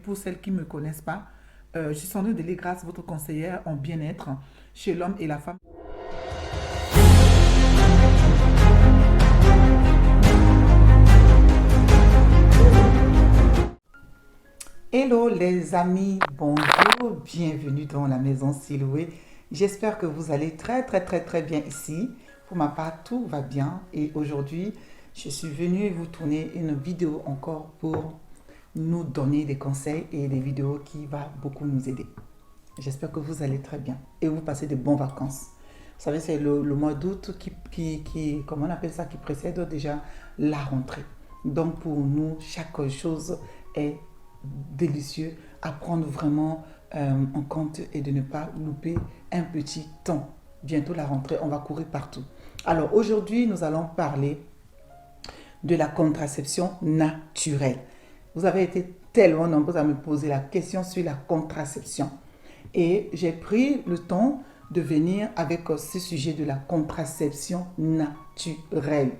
pour celles qui ne me connaissent pas, je suis Sandrine Delégrasse, votre conseillère en bien-être chez l'homme et la femme. Hello les amis, bonjour, bienvenue dans la maison Siloué. J'espère que vous allez très bien ici. Pour ma part, tout va bien et aujourd'hui, je suis venue vous tourner une vidéo encore pour nous donner des conseils et des vidéos qui vont beaucoup nous aider. J'espère que vous allez très bien et vous passez de bonnes vacances. Vous savez, c'est le mois d'août comment on appelle ça, qui précède déjà la rentrée. Donc pour nous, chaque chose est délicieux à prendre vraiment en compte et de ne pas louper un petit temps. Bientôt la rentrée, on va courir partout. Alors aujourd'hui, nous allons parler de la contraception naturelle. Vous avez été tellement nombreux à me poser la question sur la contraception. Et j'ai pris le temps de venir avec ce sujet de la contraception naturelle.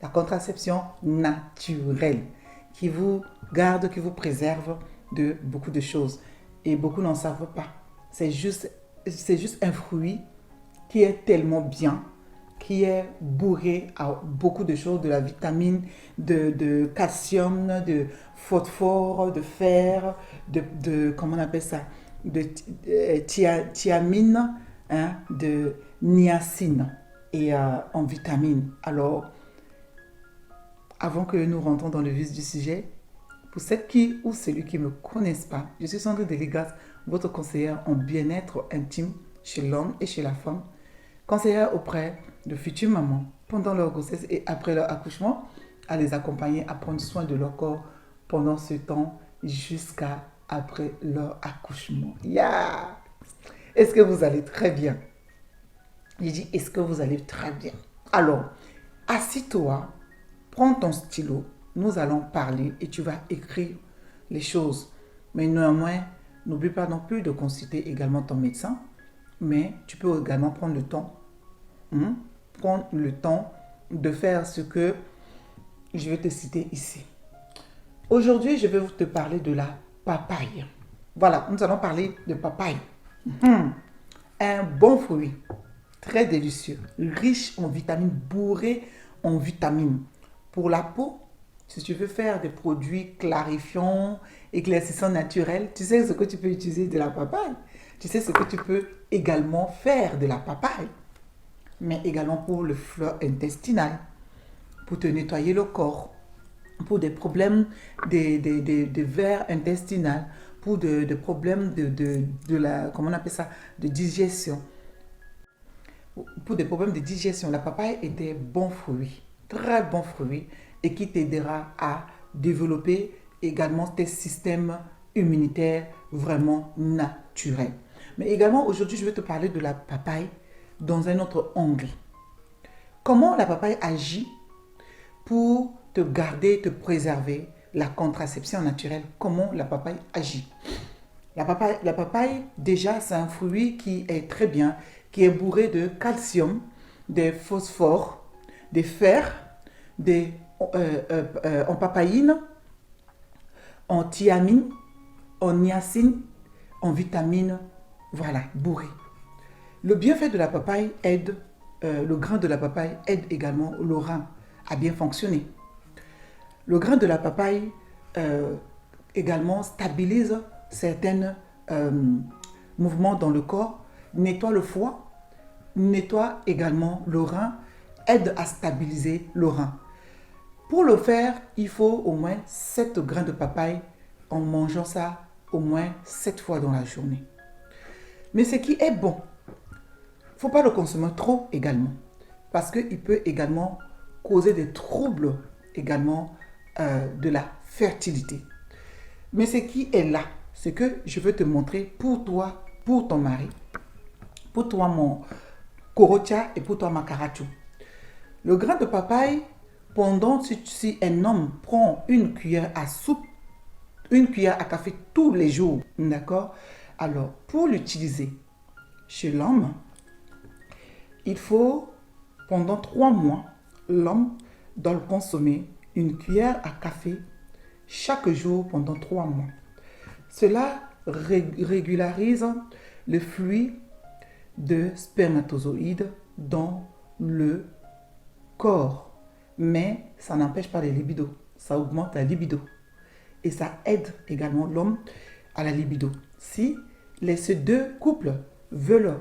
La contraception naturelle qui vous garde, qui vous préserve de beaucoup de choses. Et beaucoup n'en savent pas. C'est juste un fruit qui est tellement bien, qui est bourré à beaucoup de choses, de la vitamine, de calcium, de phosphore, de fer, comment on appelle ça, de thiamine, hein, de niacine et en vitamine. Alors, avant que nous rentrons dans le vif du sujet, pour celles qui ou celui qui ne me connaissent pas, je suis Sandrine Delégrasse, votre conseillère en bien-être intime chez l'homme et chez la femme, conseillère auprès de futures mamans pendant leur grossesse et après leur accouchement, à les accompagner à prendre soin de leur corps pendant ce temps jusqu'à après leur accouchement. Yeah! Est-ce que vous allez très bien? J'ai dit, est-ce que vous allez très bien? Alors, assis-toi, prends ton stylo, nous allons parler et tu vas écrire les choses. Mais néanmoins, n'oublie pas non plus de consulter également ton médecin, mais tu peux également prendre le temps. Prendre le temps de faire ce que je vais te citer ici. Aujourd'hui, je vais te parler de la papaye. Voilà, nous allons parler de papaye. Un bon fruit, très délicieux, riche en vitamines, bourré en vitamines. Pour la peau, si tu veux faire des produits clarifiants, éclaircissants naturels, tu sais ce que tu peux utiliser de la papaye. Tu sais ce que tu peux également faire de la papaye. Mais également pour le flore intestinal, pour te nettoyer le corps, pour des problèmes de vers intestinal, pour des problèmes comment on appelle ça, de digestion. Pour des problèmes de digestion, la papaye est des bons fruits, très bons fruits, et qui t'aidera à développer également tes systèmes immunitaires vraiment naturels. Mais également, aujourd'hui, je vais te parler de la papaye dans un autre angle. Comment la papaye agit pour te garder, te préserver la contraception naturelle? Comment la papaye agit? La papaye, déjà, c'est un fruit qui est très bien, qui est bourré de calcium, de phosphore, de fer, en papaïne, en thiamine, en niacine, en vitamine, voilà, bourré. Le bienfait de la papaye aide, le grain de la papaye aide également le rein à bien fonctionner. Le grain de la papaye également stabilise certains mouvements dans le corps, nettoie le foie, nettoie également le rein, aide à stabiliser le rein. Pour le faire, il faut au moins 7 grains de papaye en mangeant ça au moins 7 fois dans la journée. Mais ce qui est bon, il ne faut pas le consommer trop également, parce qu'il peut également causer des troubles également de la fertilité. Mais ce qui est là, c'est que je veux te montrer pour toi, pour ton mari, pour toi mon korocha et pour toi ma karachu. Le grain de papaye, pendant si un homme prend une cuillère à soupe, une cuillère à café tous les jours, d'accord? Alors, pour l'utiliser chez l'homme, il faut, pendant 3 mois, l'homme doit le consommer une cuillère à café chaque jour pendant 3 mois. Cela régularise le flux de spermatozoïdes dans le corps. Mais ça n'empêche pas les libidos. Ça augmente la libido. Et ça aide également l'homme à la libido. Si ces deux couples veulent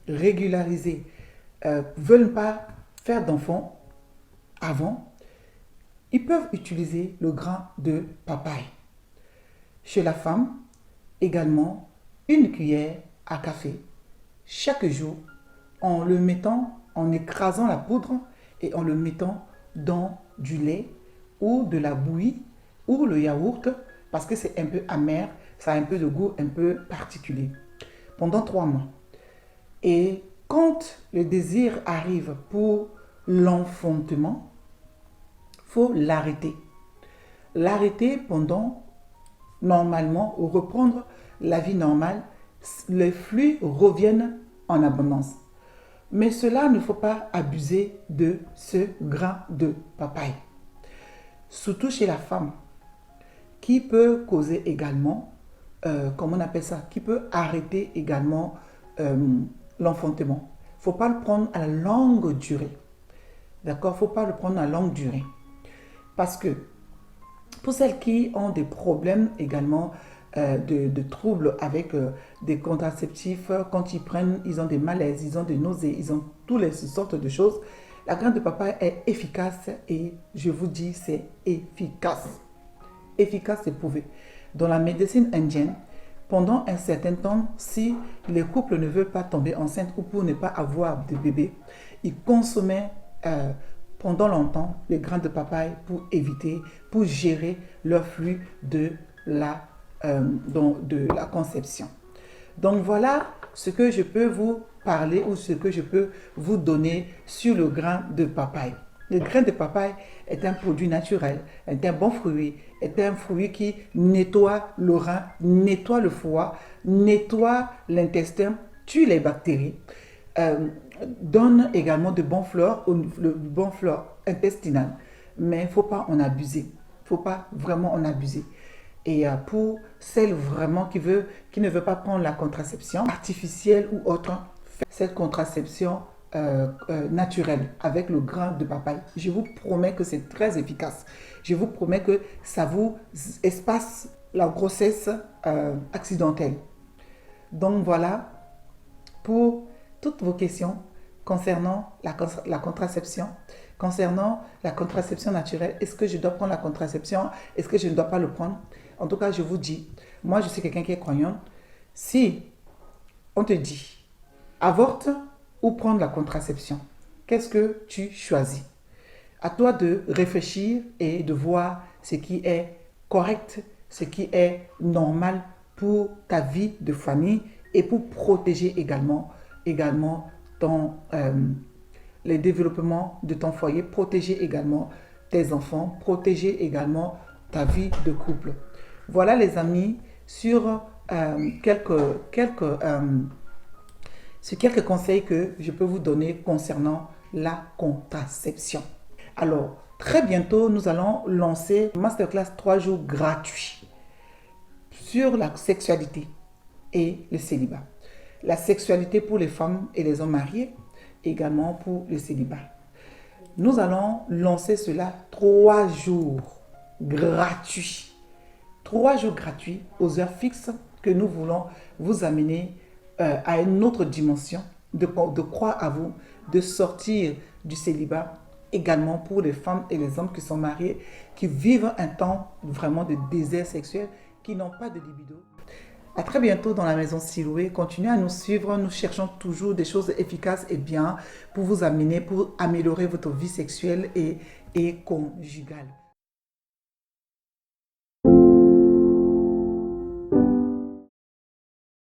régulariser, veulent pas faire d'enfants avant, ils peuvent utiliser le grain de papaye. Chez la femme, également, une cuillère à café chaque jour en le mettant, en écrasant la poudre et en le mettant dans du lait ou de la bouillie ou le yaourt parce que c'est un peu amer, ça a un peu de goût un peu particulier pendant 3 mois. Et quand le désir arrive pour l'enfantement, il faut l'arrêter. L'arrêter pendant, normalement, ou reprendre la vie normale, les flux reviennent en abondance. Mais cela ne faut pas abuser de ce grain de papaye. Surtout chez la femme, qui peut causer également, comment on appelle ça, qui peut arrêter également l'enfantement. Il ne faut pas le prendre à longue durée. D'accord? Il ne faut pas le prendre à longue durée. Parce que pour celles qui ont des problèmes également de troubles avec des contraceptifs, quand ils prennent, ils ont des malaises, ils ont des nausées, ils ont toutes les sortes de choses. La graine de papaye est efficace et je vous dis, c'est efficace. Efficace, c'est prouvé. Dans la médecine indienne, pendant un certain temps, si les couples ne veulent pas tomber enceinte ou pour ne pas avoir de bébé, ils consommaient pendant longtemps les grains de papaye pour éviter, pour gérer leur flux de la conception. Donc voilà ce que je peux vous parler ou ce que je peux vous donner sur le grain de papaye. Le grain de papaye est un produit naturel, est un bon fruit, est un fruit qui nettoie le rein, nettoie le foie, nettoie l'intestin, tue les bactéries, donne également de bons fleurs, le bon flore intestinal. Mais il ne faut pas en abuser. Il ne faut pas vraiment en abuser. Et pour celles vraiment qui ne veut pas prendre la contraception artificielle ou autre, cette contraception naturelle avec le grain de papaye, je vous promets que c'est très efficace. Je vous promets que ça vous espace la grossesse accidentelle. Donc voilà pour toutes vos questions concernant la contraception. Concernant la contraception naturelle, est-ce que je dois prendre la contraception? Est-ce que je ne dois pas le prendre? En tout cas, je vous dis, moi je suis quelqu'un qui est croyant. Si on te dit, avorte ou prendre la contraception, qu'est-ce que tu choisis? À toi de réfléchir et de voir ce qui est correct, ce qui est normal pour ta vie de famille et pour protéger également les développements de ton foyer, protéger également tes enfants, protéger également ta vie de couple. Voilà les amis sur quelques conseils que je peux vous donner concernant la contraception. Alors, très bientôt, nous allons lancer une masterclass 3 jours gratuit sur la sexualité et le célibat. La sexualité pour les femmes et les hommes mariés, également pour le célibat. Nous allons lancer cela 3 jours gratuits. 3 jours gratuits aux heures fixes que nous voulons vous amener à une autre dimension, de croire à vous, de sortir du célibat, également pour les femmes et les hommes qui sont mariés, qui vivent un temps vraiment de désert sexuel, qui n'ont pas de libido. À très bientôt dans la maison Siloué. Continuez à nous suivre. Nous cherchons toujours des choses efficaces et bien pour vous amener, pour améliorer votre vie sexuelle et conjugale.